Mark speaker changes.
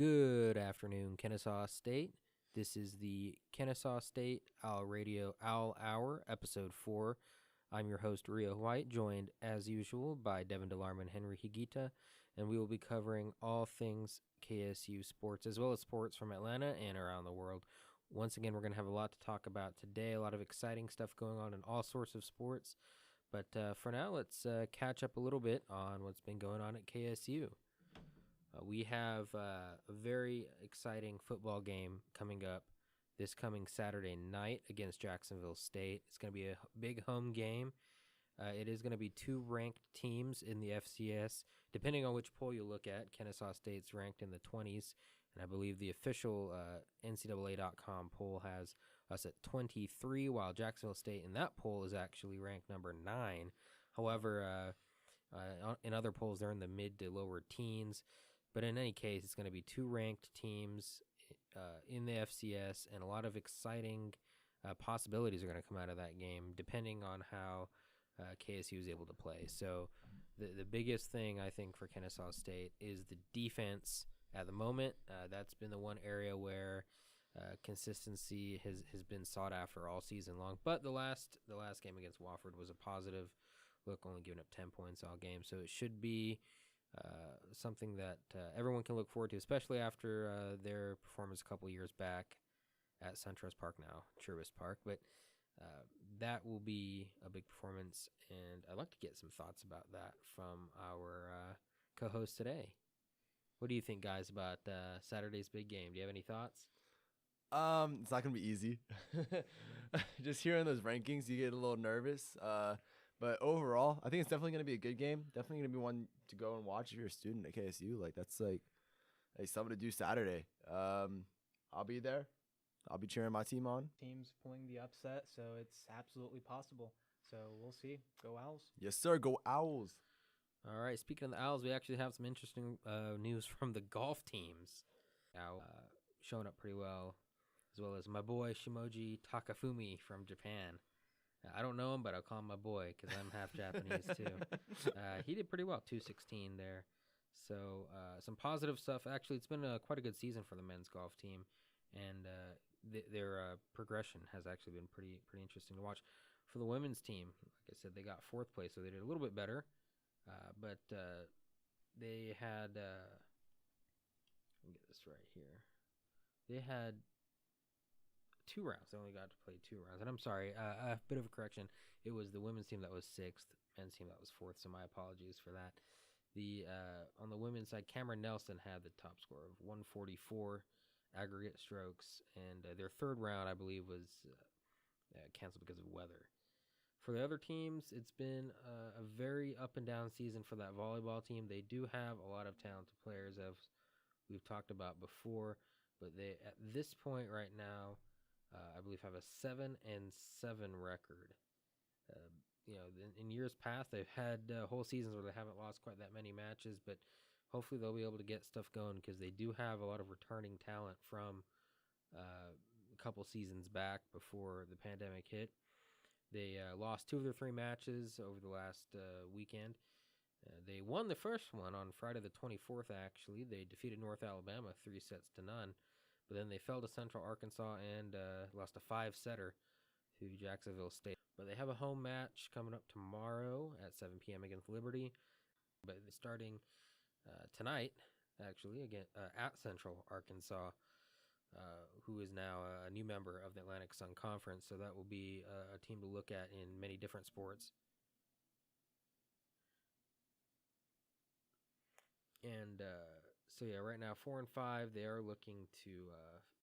Speaker 1: Good afternoon, Kennesaw State. This is the Kennesaw State Owl Radio Owl Hour, Episode 4. I'm your host, Rio White, joined, as usual, by Devon, Delarm, and Henry Higuita, and we will be covering all things KSU sports, as well as sports from Atlanta and around the world. Once again, we're going to have a lot to talk about today, a lot of exciting stuff going on in all sorts of sports. But for now, let's catch up a little bit on what's been going on at KSU. We have a very exciting football game coming up this coming Saturday night against Jacksonville State. It's going to be a big home game. It is going to be two ranked teams in the FCS. Depending on which poll you look at, Kennesaw State's ranked in the 20s, and I believe the official NCAA.com poll has us at 23, while Jacksonville State in that poll is actually ranked number 9. However, in other polls, they're in the mid to lower teens. But in any case, it's going to be two ranked teams in the FCS, and a lot of exciting possibilities are going to come out of that game, depending on how KSU is able to play. So the biggest thing, I think, for Kennesaw State is the defense at the moment. That's been the one area where consistency has been sought after all season long. But the last game against Wofford was a positive look, only giving up 10 points all game. So it should be something that everyone can look forward to, especially after their performance a couple years back at SunTrust Park, now Truist Park. But that will be a big performance, and I'd like to get some thoughts about that from our co-host today. What do you think, guys, about Saturday's big game? Do you have any thoughts?
Speaker 2: It's not gonna be easy. Just hearing those rankings, you get a little nervous. But overall, I think it's definitely going to be a good game. Definitely going to be one to go and watch if you're a student at KSU. Like, that's like something to do Saturday. I'll be there. I'll be cheering my team on.
Speaker 3: Team's pulling the upset, so it's absolutely possible. So we'll see. Go Owls.
Speaker 2: Yes, sir. Go Owls.
Speaker 1: All right. Speaking of the Owls, we actually have some interesting news from the golf teams now showing up pretty well, as well as my boy Shimoji Takafumi from Japan. I don't know him, but I'll call him my boy because I'm half Japanese too. He did pretty well, 216 there. So some positive stuff. Actually, it's been quite a good season for the men's golf team, and their progression has actually been pretty interesting to watch. For the women's team, like I said, they got 4th place, so they did a little bit better. But they had, let me get this right here. They had 2 rounds. They only got to play 2 rounds. And I'm sorry, a bit of a correction. It was the women's team that was 6th, men's team that was 4th, so my apologies for that. On the women's side, Cameron Nelson had the top score of 144 aggregate strokes, and their 3rd round, I believe, was canceled because of weather. For the other teams, it's been a very up and down season for that volleyball team. They do have a lot of talented players, as we've talked about before, but they, at this point right now, I believe have a 7-7 record. In years past, they've had whole seasons where they haven't lost quite that many matches, but hopefully they'll be able to get stuff going because they do have a lot of returning talent from a couple seasons back before the pandemic hit. They lost 2 of their 3 matches over the last weekend. They won the first one on Friday the 24th, actually. They defeated North Alabama 3-0. But then they fell to Central Arkansas and lost a 5-setter to Jacksonville State. But they have a home match coming up tomorrow at 7 p.m. against Liberty. But starting tonight, actually, again at Central Arkansas, who is now a new member of the Atlantic Sun Conference. So that will be a team to look at in many different sports. And so yeah, right now 4-5, they are looking to